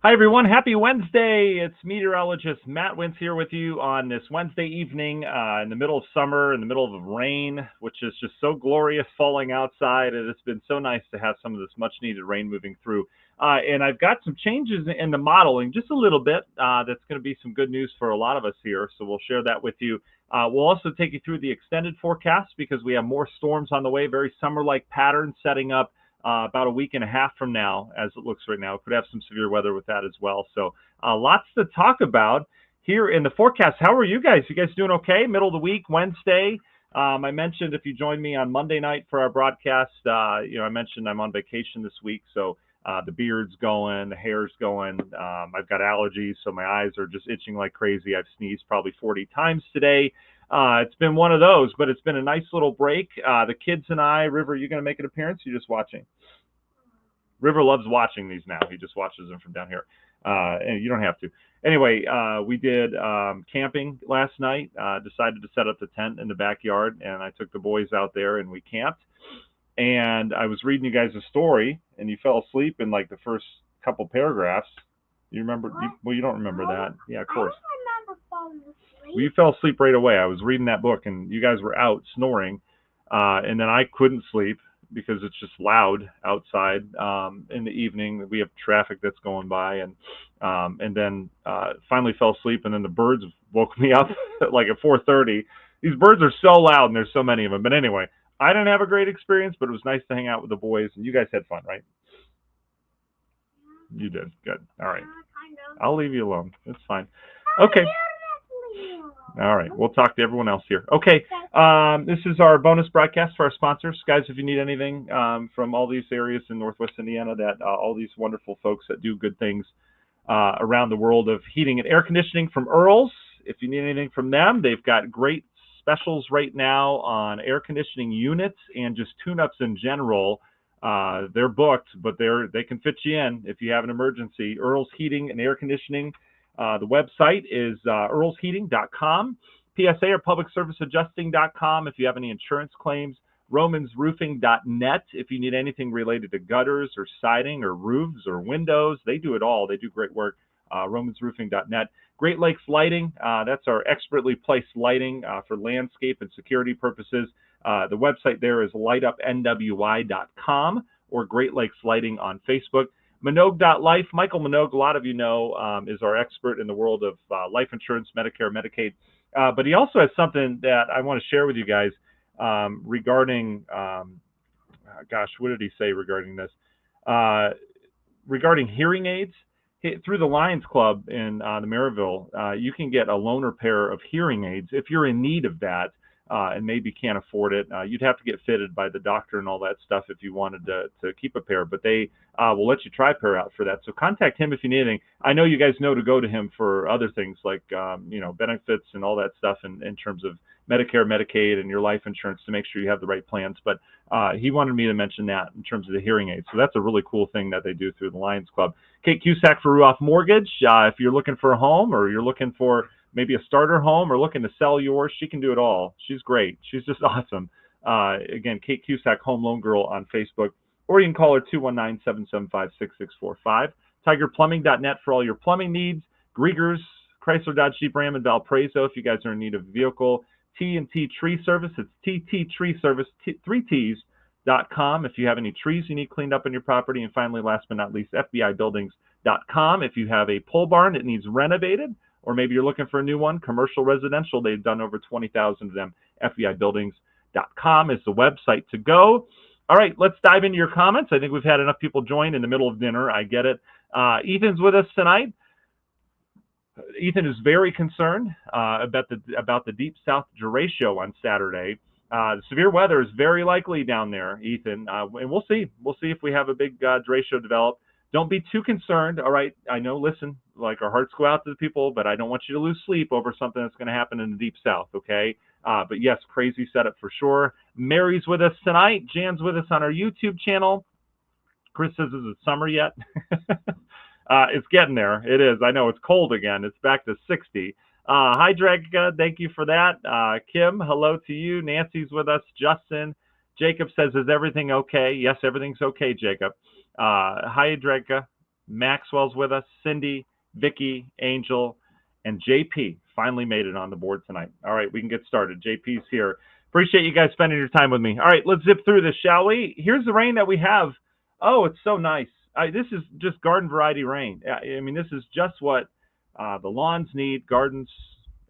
Hi, everyone. Happy Wednesday. It's meteorologist Matt Wintz here with you on this Wednesday evening in the middle of summer, in the middle of rain, which is just so glorious falling outside. It has been so nice to have some of this much needed rain moving through. And I've got some changes in the modeling, just a little bit. That's going to be some good news for a lot of us here. So we'll share that with you. We'll also take you through the extended forecast because we have more storms on the way, very summer like pattern setting up about a week and a half from now, as it looks right now. Could have some severe weather with that as well. So lots to talk about here in the forecast. How are you guys? You guys doing okay? Middle of the week, Wednesday. I mentioned if you joined me on Monday night for our broadcast, I mentioned I'm on vacation this week, so the beard's going, the hair's going. I've got allergies, so my eyes are just itching like crazy. I've sneezed probably 40 times today. It's been one of those, but it's been a nice little break. The kids and I, River, are you going to make an appearance? You're just watching? River loves watching these now. He just watches them from down here. And you don't have to. Anyway, we did camping last night. Decided to set up the tent in the backyard, and I took the boys out there and we camped. And I was reading you guys a story, and you fell asleep in like the first couple paragraphs. You remember? Well, you don't remember that. Yeah, of course. I don't remember falling asleep. Well, you fell asleep right away. I was reading that book, and you guys were out snoring, and then I couldn't sleep because it's just loud outside in the evening. We have traffic that's going by, and then finally fell asleep, and then the birds woke me up like at 4:30. These birds are so loud, and there's so many of them. But anyway, I didn't have a great experience, but it was nice to hang out with the boys, and you guys had fun, right? You did. Good. All right. Kind of. I'll leave you alone. It's fine. Okay. All right. We'll talk to everyone else here. Okay. This is our bonus broadcast for our sponsors. Guys, if you need anything from all these areas in Northwest Indiana, that all these wonderful folks that do good things around the world of heating and air conditioning from Earls, if you need anything from them, they've got great specials right now on air conditioning units and just tune-ups in general. They're booked, but they can fit you in if you have an emergency. Earls Heating and Air Conditioning. The website is earlsheating.com. PSA or publicserviceadjusting.com if you have any insurance claims. romansroofing.net if you need anything related to gutters or siding or roofs or windows. They do it all. They do great work. romansroofing.net. Great Lakes Lighting. That's our expertly placed lighting for landscape and security purposes. The website there is lightupnwy.com or Great Lakes Lighting on Facebook. Minogue.life. Michael Minogue, a lot of you know, is our expert in the world of life insurance, Medicare, Medicaid. But he also has something that I want to share with you guys regarding, what did he say regarding this? Regarding hearing aids. Through the Lions Club in the Maryville, you can get a loaner pair of hearing aids if you're in need of that. And maybe can't afford it. You'd have to get fitted by the doctor and all that stuff if you wanted to keep a pair, but they will let you try a pair out for that. So contact him if you need anything. I know you guys know to go to him for other things like, benefits and all that stuff in terms of Medicare, Medicaid, and your life insurance to make sure you have the right plans. But he wanted me to mention that in terms of the hearing aids. So that's a really cool thing that they do through the Lions Club. Kate Cusack for Ruoff Mortgage. If you're looking for a home or you're looking for maybe a starter home or looking to sell yours, she can do it all. She's great. She's just awesome. Again, Kate Cusack, Home Loan Girl on Facebook, or you can call her 219-775-6645. TigerPlumbing.net for all your plumbing needs. Griegers, Chrysler, Dodge, Jeep, Ram, and Valparaiso if you guys are in need of a vehicle. T&T Tree Service. It's TT Tree Service, 3Ts.com if you have any trees you need cleaned up in your property. And finally, last but not least, FBIbuildings.com if you have a pole barn that needs renovated, or maybe you're looking for a new one, commercial, residential. They've done over 20,000 of them. FBIbuildings.com is the website to go. All right, let's dive into your comments. I think we've had enough people join in the middle of dinner. I get it. Ethan's with us tonight. Ethan is very concerned about the Deep South derecho on Saturday. The severe weather is very likely down there, Ethan, and we'll see. We'll see if we have a big derecho develop. Don't be too concerned, all right? I know, listen, like our hearts go out to the people, but I don't want you to lose sleep over something that's going to happen in the Deep South, okay? But yes, crazy setup for sure. Mary's with us tonight. Jan's with us on our YouTube channel. Chris says, is it summer yet? It's getting there. It is. I know it's cold again. It's back to 60. Hi, Drega. Thank you for that. Kim, hello to you. Nancy's with us. Justin. Jacob says, is everything okay? Yes, everything's okay, Jacob. Hi, Drega. Maxwell's with us. Cindy, Vicky, Angel, and JP finally made it on the board tonight. All right, we can get started. JP's here. Appreciate you guys spending your time with me. All right, let's zip through this, shall we? Here's the rain that we have. Oh, it's so nice. This is just garden variety rain. I mean, this is just what the lawns need, gardens,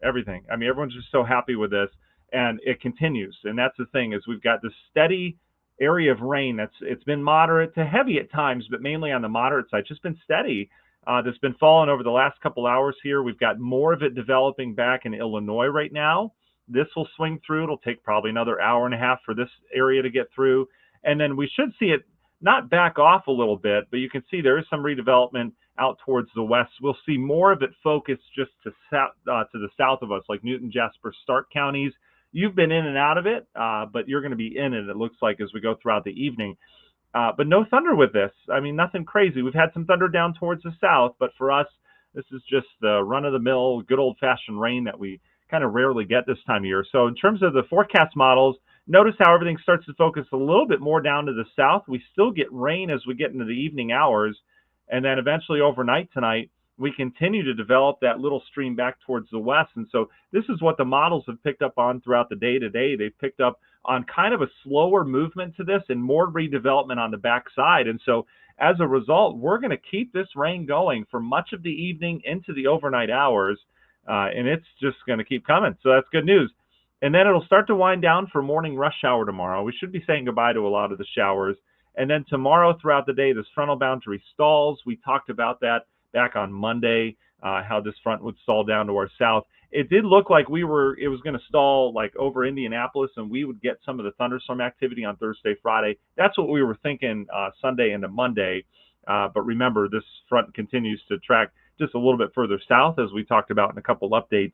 everything. I mean, everyone's just so happy with this, and it continues. And that's the thing, is we've got this steady area of rain it's been moderate to heavy at times, but mainly on the moderate side, just been steady. That's been falling over the last couple hours here. We've got more of it developing back in Illinois right now. This will swing through. It'll take probably another hour and a half for this area to get through. And then we should see it not back off a little bit, but you can see there is some redevelopment out towards the west. We'll see more of it focused just to the south of us, like Newton, Jasper, Stark counties. You've been in and out of it, but you're going to be in it looks like, as we go throughout the evening. But no thunder with this. I mean, nothing crazy. We've had some thunder down towards the south, but for us, this is just the run-of-the-mill, good old-fashioned rain that we kind of rarely get this time of year. So in terms of the forecast models, notice how everything starts to focus a little bit more down to the south. We still get rain as we get into the evening hours, and then eventually overnight tonight, we continue to develop that little stream back towards the west. And so this is what the models have picked up on throughout the day today. They've picked up on kind of a slower movement to this and more redevelopment on the backside. And so as a result, we're going to keep this rain going for much of the evening into the overnight hours, and it's just going to keep coming. So that's good news. And then it'll start to wind down for morning rush hour tomorrow. We should be saying goodbye to a lot of the showers. And then tomorrow throughout the day, this frontal boundary stalls. We talked about that back on Monday, how this front would stall down to our south. It did look like it was going to stall like over Indianapolis, and we would get some of the thunderstorm activity on Thursday, Friday. That's what we were thinking Sunday into Monday. But remember, this front continues to track just a little bit further south, as we talked about in a couple updates.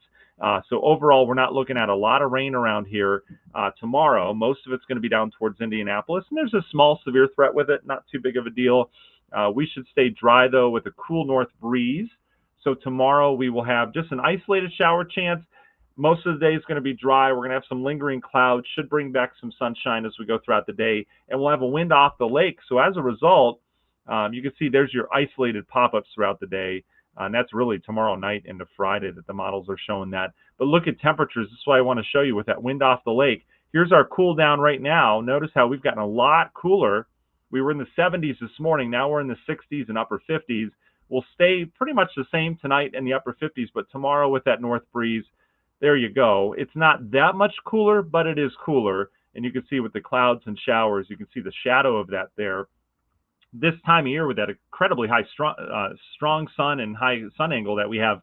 So overall, we're not looking at a lot of rain around here tomorrow. Most of it's going to be down towards Indianapolis, and there's a small severe threat with it, not too big of a deal. We should stay dry, though, with a cool north breeze. So tomorrow we will have just an isolated shower chance. Most of the day is going to be dry. We're going to have some lingering clouds, should bring back some sunshine as we go throughout the day, and we'll have a wind off the lake. So as a result, you can see there's your isolated pop-ups throughout the day. And that's really tomorrow night into Friday that the models are showing that. But look at temperatures. This is what I want to show you with that wind off the lake. Here's our cool down right now. Notice how we've gotten a lot cooler. We were in the 70s this morning. Now we're in the 60s and upper 50s. We'll stay pretty much the same tonight in the upper 50s, but tomorrow with that north breeze, there you go. It's not that much cooler, but it is cooler. And you can see with the clouds and showers, you can see the shadow of that there. This time of year with that incredibly high strong sun and high sun angle that we have,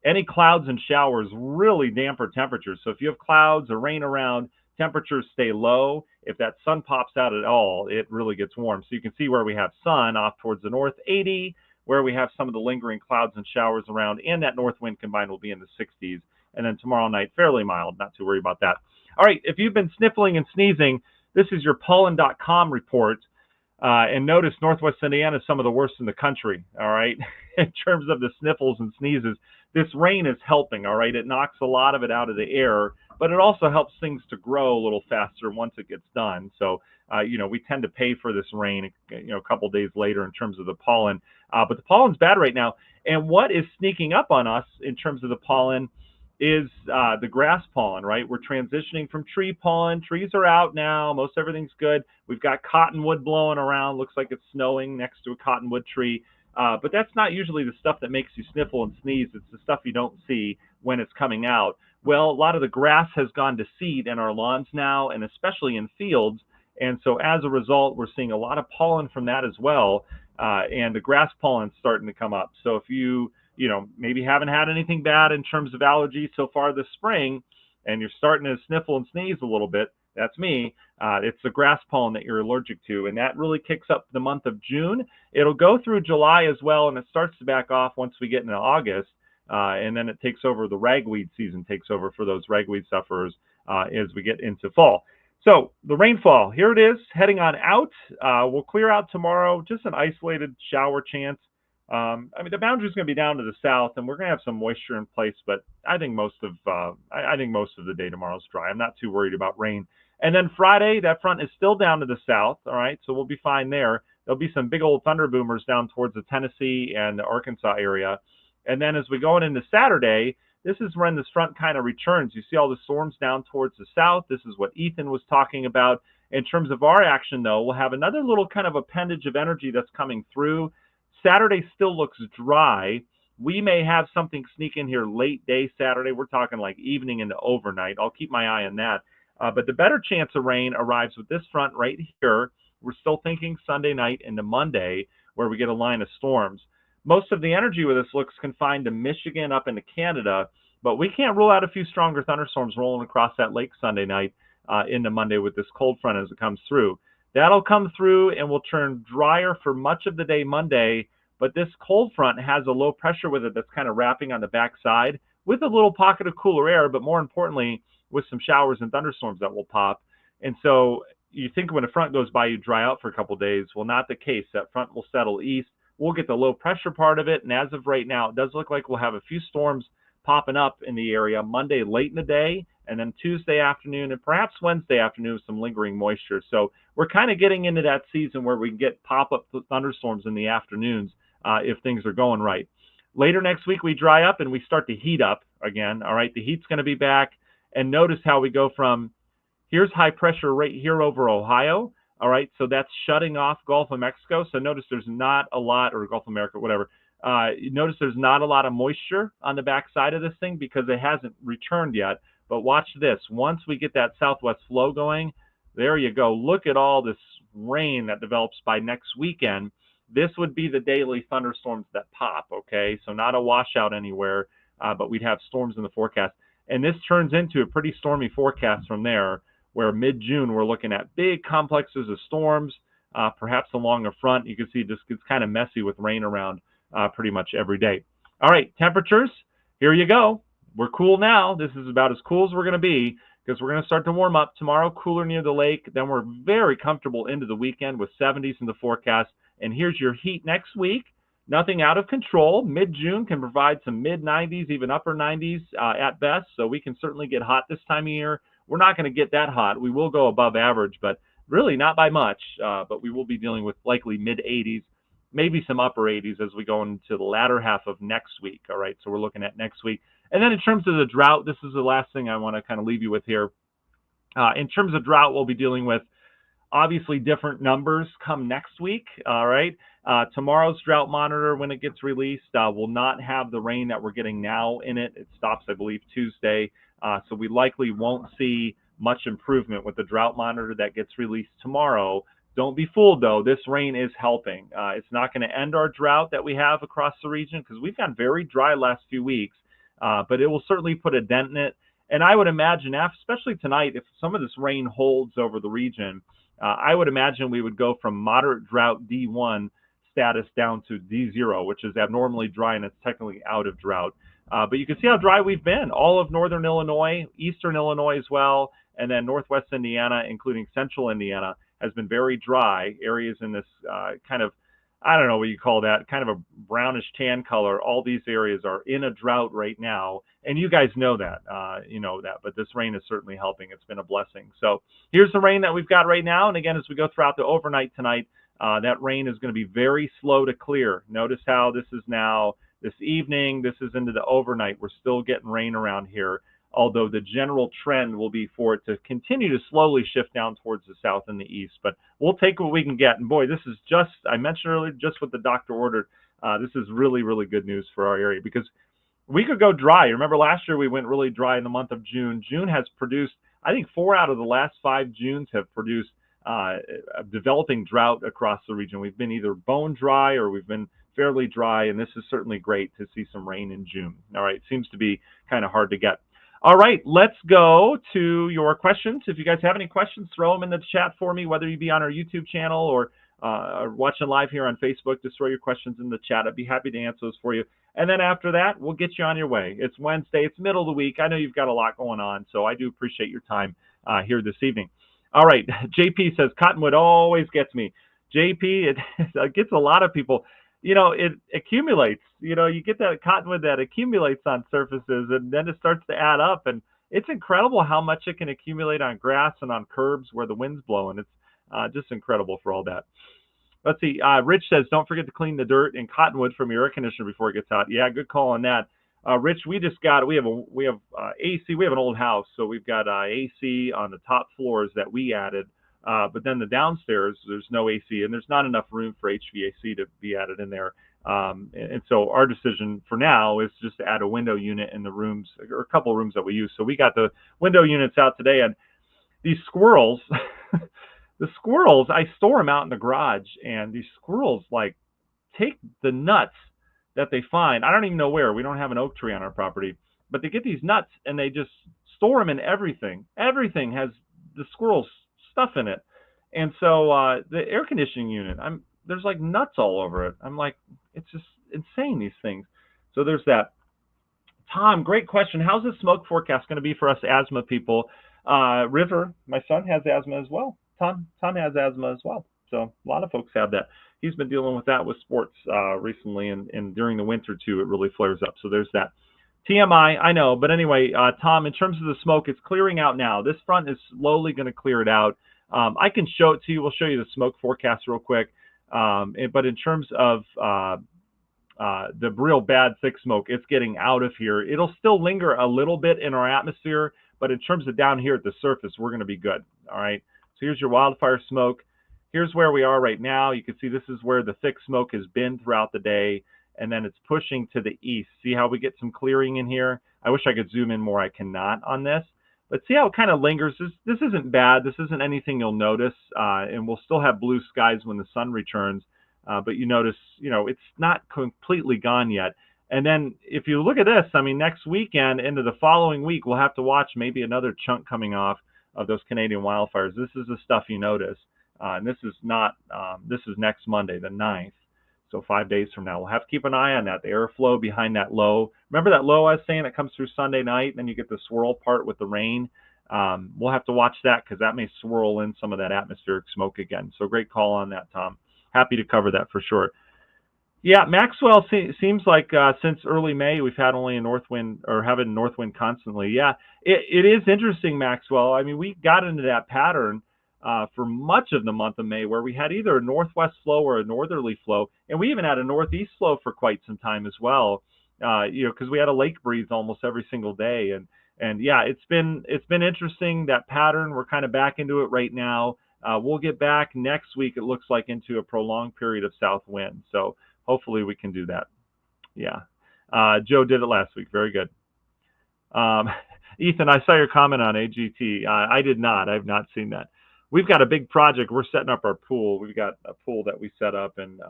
any clouds and showers really damper temperatures. So if you have clouds or rain around, temperatures stay low. If that sun pops out at all, it really gets warm. So you can see where we have sun off towards the north, 80, where we have some of the lingering clouds and showers around, and that north wind combined will be in the 60s. And then tomorrow night, fairly mild, not too worried about that. All right, if you've been sniffling and sneezing, this is your pollen.com report. And notice Northwest Indiana is some of the worst in the country, all right, in terms of the sniffles and sneezes. This rain is helping, all right? It knocks a lot of it out of the air, but it also helps things to grow a little faster once it gets done. So, we tend to pay for this rain, a couple days later in terms of the pollen. But the pollen's bad right now. And what is sneaking up on us in terms of the pollen is the grass pollen, right? We're transitioning from tree pollen. Trees are out now. Most everything's good. We've got cottonwood blowing around. Looks like it's snowing next to a cottonwood tree. But that's not usually the stuff that makes you sniffle and sneeze. It's the stuff you don't see when it's coming out. Well, a lot of the grass has gone to seed in our lawns now, and especially in fields. And so as a result, we're seeing a lot of pollen from that as well. And the grass pollen's starting to come up. So if you maybe haven't had anything bad in terms of allergies so far this spring, and you're starting to sniffle and sneeze a little bit, that's me. It's the grass pollen that you're allergic to, and that really kicks up the month of June. It'll go through July as well, and it starts to back off once we get into August, and then it takes over. The ragweed season takes over for those ragweed sufferers as we get into fall. So the rainfall, here it is, heading on out. We'll clear out tomorrow, just an isolated shower chance. The boundary is going to be down to the south, and we're going to have some moisture in place. But I think most of the day tomorrow is dry. I'm not too worried about rain. And then Friday, that front is still down to the south. All right, so we'll be fine there. there'll be some big old thunder boomers down towards the Tennessee and the Arkansas area. And then as we go into Saturday, this is when this front kind of returns. You see all the storms down towards the south. This is what Ethan was talking about. In terms of our action, though, we'll have another little kind of appendage of energy that's coming through. Saturday still looks dry. We may have something sneak in here late day Saturday. We're talking like evening into overnight. I'll keep my eye on that. But the better chance of rain arrives with this front right here. We're still thinking Sunday night into Monday, where we get a line of storms. Most of the energy with this looks confined to Michigan up into Canada, but we can't rule out a few stronger thunderstorms rolling across that lake Sunday night into Monday with this cold front as it comes through. That'll come through and will turn drier for much of the day Monday, but this cold front has a low pressure with it that's kind of wrapping on the backside with a little pocket of cooler air, but more importantly, with some showers and thunderstorms that will pop. And so you think when a front goes by, you dry out for a couple of days. Well, not the case. That front will settle east. We'll get the low pressure part of it, and as of right now, it does look like we'll have a few storms popping up in the area Monday late in the day, and then Tuesday afternoon, and perhaps Wednesday afternoon with some lingering moisture. So we're kind of getting into that season where we get pop-up thunderstorms in the afternoons if things are going right. Later next week, we dry up and we start to heat up again. All right, the heat's going to be back, and notice how we go from here's high pressure right here over Ohio. All right, so that's shutting off Gulf of Mexico. So notice there's not a lot, or Gulf of America, whatever. Notice there's not a lot of moisture on the backside of this thing because it hasn't returned yet. But watch this. Once we get that southwest flow going, there you go. Look at all this rain that develops by next weekend. This would be the daily thunderstorms that pop, okay? So not a washout anywhere, but we'd have storms in the forecast. And this turns into a pretty stormy forecast from there, where mid-June we're looking at big complexes of storms, perhaps along the front. You can see it just gets kind of messy with rain around pretty much every day. All right, temperatures, here you go. We're cool now. This is about as cool as we're going to be because we're going to start to warm up tomorrow, cooler near the lake. Then we're very comfortable into the weekend with 70s in the forecast. And here's your heat next week. Nothing out of control. Mid-June can provide some mid-90s, even upper 90s at best. So we can certainly get hot this time of year. We're not going to get that hot. We will go above average, but really not by much. But we will be dealing with likely mid-80s, maybe some upper 80s as we go into the latter half of next week. All right, so we're looking at next week. And then in terms of the drought, this is the last thing I want to kind of leave you with here. In terms of drought, we'll be dealing with obviously different numbers come next week. All right. Tomorrow's drought monitor, when it gets released, will not have the rain that we're getting now in it. It stops, I believe, Tuesday. So we likely won't see much improvement with the drought monitor that gets released tomorrow. Don't be fooled, though. This rain is helping. It's not going to end our drought that we have across the region because we've gotten very dry last few weeks, but it will certainly put a dent in it. And I would imagine, especially tonight, if some of this rain holds over the region, I would imagine we would go from moderate drought D1 status down to D0, which is abnormally dry and it's technically out of drought. But you can see how dry we've been. All of northern Illinois, eastern Illinois as well, and then northwest Indiana, including central Indiana, has been very dry. Areas in this kind of, I don't know what you call that, kind of a brownish tan color. All these areas are in a drought right now. And you guys know that, but this rain is certainly helping. It's been a blessing. So here's the rain that we've got right now. And again, as we go throughout the overnight tonight, that rain is going to be very slow to clear. Notice how this is now this evening. This is into the overnight. We're still getting rain around here, although the general trend will be for it to continue to slowly shift down towards the south and the east. But we'll take what we can get. And boy, this is just, I mentioned earlier, just what the doctor ordered. This is really, really good news for our area because we could go dry. Remember last year we went really dry in the month of June. June has produced, I think 4 out of the last 5 Junes have produced a developing drought across the region. We've been either bone dry or we've been fairly dry, and this is certainly great to see some rain in June. All right, seems to be kind of hard to get. All right, let's go to your questions. If you guys have any questions, throw them in the chat for me, whether you be on our YouTube channel or watching live here on Facebook. Just throw your questions in the chat. I'd be happy to answer those for you. And then after that, we'll get you on your way. It's Wednesday. It's middle of the week. I know you've got a lot going on, so I do appreciate your time here this evening. All right, JP says, Cottonwood always gets me. JP, it gets a lot of people. You know, it accumulates. You know, you get that cottonwood that accumulates on surfaces, and then it starts to add up. And it's incredible how much it can accumulate on grass and on curbs where the wind's blowing. It's just incredible for all that. Let's see. Rich says, don't forget to clean the dirt and cottonwood from your air conditioner before it gets hot. Yeah, good call on that. Rich, we have AC. We have an old house, so we've got AC on the top floors that we added. But then the downstairs, there's no AC, and there's not enough room for HVAC to be added in there. And so our decision for now is just to add a window unit in the rooms, or a couple of rooms that we use. So we got the window units out today, and these squirrels, the squirrels, I store them out in the garage, and these squirrels like take the nuts that they find. I don't even know where. We don't have an oak tree on our property, but they get these nuts and they just store them in everything. Everything has the squirrels stuff in it, and so the air conditioning unit, there's like nuts all over it. I'm like, it's just insane, these things. So there's that. Tom, great question. How's the smoke forecast going to be for us asthma people? River, my son has asthma as well. Tom has asthma as well. So a lot of folks have that. He's been dealing with that with sports recently, and during the winter too, it really flares up. So there's that. TMI, I know, but anyway, Tom, in terms of the smoke, it's clearing out now. This front is slowly going to clear it out. I can show it to you. We'll show you the smoke forecast real quick. But in terms of the real bad thick smoke, it's getting out of here. It'll still linger a little bit in our atmosphere, but in terms of down here at the surface, we're going to be good. All right. So here's your wildfire smoke. Here's where we are right now. You can see this is where the thick smoke has been throughout the day, and then it's pushing to the east. See how we get some clearing in here? I wish I could zoom in more. I cannot on this, but see how it kind of lingers. This isn't bad. This isn't anything you'll notice, and we'll still have blue skies when the sun returns. But you notice, it's not completely gone yet. And then if you look at this, I mean, next weekend into the following week, we'll have to watch maybe another chunk coming off of those Canadian wildfires. This is the stuff you notice. And this is not, this is next Monday, the 9th. So 5 days from now, we'll have to keep an eye on that, the airflow behind that low. Remember that low I was saying that comes through Sunday night, and then you get the swirl part with the rain? We'll have to watch that because that may swirl in some of that atmospheric smoke again. So great call on that, Tom. Happy to cover that for sure. Yeah, Maxwell seems like since early May we've had only a north wind, or having north wind constantly. Yeah, it is interesting, Maxwell. I mean, we got into that pattern for much of the month of May where we had either a northwest flow or a northerly flow, and we even had a northeast flow for quite some time as well. Because we had a lake breeze almost every single day, and yeah, it's been interesting, that pattern. We're kind of back into it right now. We'll get back next week, it looks like, into a prolonged period of south wind. So hopefully we can do that. Yeah. Joe did it last week. Very good. Ethan, I saw your comment on AGT. I did not. I have not seen that. We've got a big project. We're setting up our pool. We've got a pool that we set up, and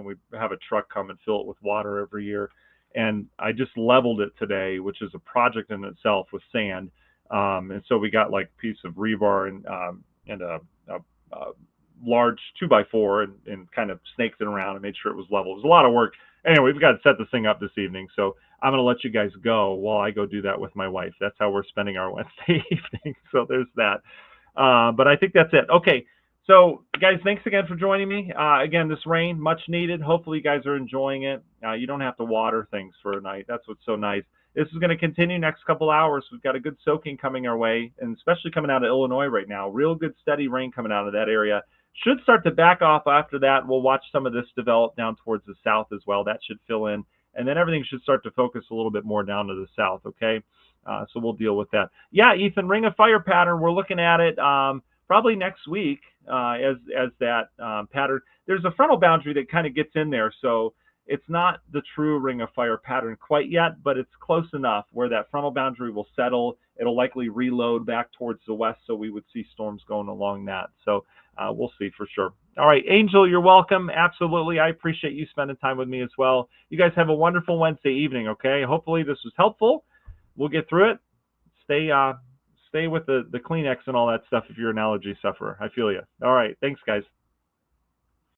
we have a truck come and fill it with water every year. And I just leveled it today, which is a project in itself with sand. And so we got like a piece of rebar and a large 2x4 and kind of snaked it around and made sure it was level. It was a lot of work. Anyway, we've got to set this thing up this evening. So I'm going to let you guys go while I go do that with my wife. That's how we're spending our Wednesday evening. So there's that. But I think that's it. Okay. So guys, thanks again for joining me. Again, this rain, much needed. Hopefully you guys are enjoying it. You don't have to water things for a night. That's what's so nice. This is going to continue next couple hours. We've got a good soaking coming our way, and especially coming out of Illinois right now. Real good steady rain coming out of that area. Should start to back off after that. We'll watch some of this develop down towards the south as well. That should fill in. And then everything should start to focus a little bit more down to the south, okay? So we'll deal with that. Yeah, Ethan, ring of fire pattern. We're looking at it probably next week as that pattern. There's a frontal boundary that kind of gets in there, so it's not the true ring of fire pattern quite yet, but it's close enough where that frontal boundary will settle. It'll likely reload back towards the west, so we would see storms going along that. So we'll see for sure. All right, Angel, you're welcome. Absolutely. I appreciate you spending time with me as well. You guys have a wonderful Wednesday evening, okay? Hopefully this was helpful. We'll get through it. Stay with the Kleenex and all that stuff if you're an allergy sufferer. I feel you. All right, thanks, guys.